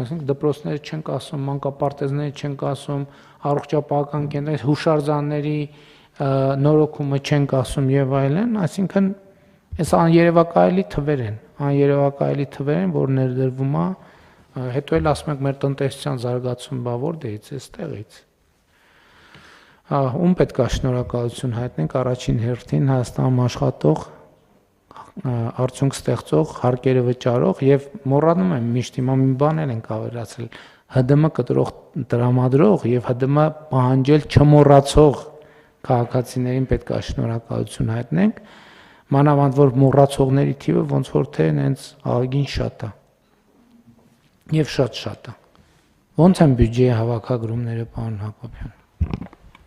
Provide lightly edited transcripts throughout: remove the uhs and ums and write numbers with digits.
այսինքն դպրոցները չենք ասում, մանկապարտեզները չենք ասում, առողջապահական կենտրոններ, հուշարձանների նորոգումը չենք ասում եւ այլն, այսինքն այս աներևակայելի թվեր են, որ ներդրվում է, հետո էլ ասում ենք մեր տնտեսության զարգացում բա որտեղից է, այստեղից։ Ում պետք է շնորհակալություն հայտնենք առաջին հերթին Հայաստանում աշխատող, արդյունք ստեղծող, հարկերը վճարող եւ մոռանում եմ միշտ հիմա մի բան ենք ավելացրել ՀԴՄ կտրող տրամադրող եւ ՀԴՄ պահանջել չմոռացող քաղաքացիներին պետք է շնորհակալություն հայտնենք, մանավանդ որ մոռացողների թիվը ոնց որ թե հենց ահագին շատ է եւ շատ է։ Ոնց են բյուջեի հավաքագրումները, պարոն Հակոբյան։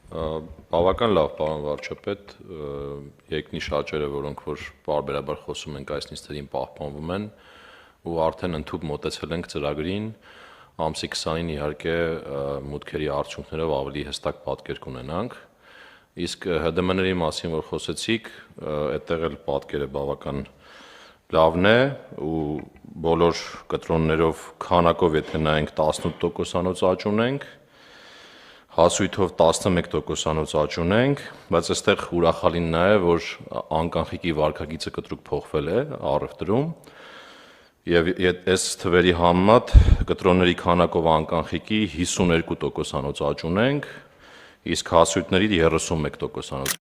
Բավական լավ, պարոն վարչապետ, երկնիշ աճերը, որոնք որ բարբերաբար խոսում ենք այս նիստերին պահպանվում են ու արդեն ընդհուպ մոտեցել ենք ծրագրին, ամսի 20-ին իհարկե մուտքերի արդյունքներով ավելի հստակ պատկեր կունենանք, իսկ ՀԴՄ-ների մասին որ խոսեցիք, այդտեղ էլ պատկերը բավական լավն է ու բոլոր կտրոններով քանակով եթե նայենք 18%-անոց աճ ունենք, հասույթով 11%-անոց աճ ունենք, բայց այստեղ ուրախալին նա է, որ անկանխիկի վարքագիծը կտրուկ փոխվել է առևտրում եւ այս թվերի համեմատ կտրոնների քանակով անկանխիկի 52%-անոց աճ ունենք, իսկ հասույթների 31%-անոց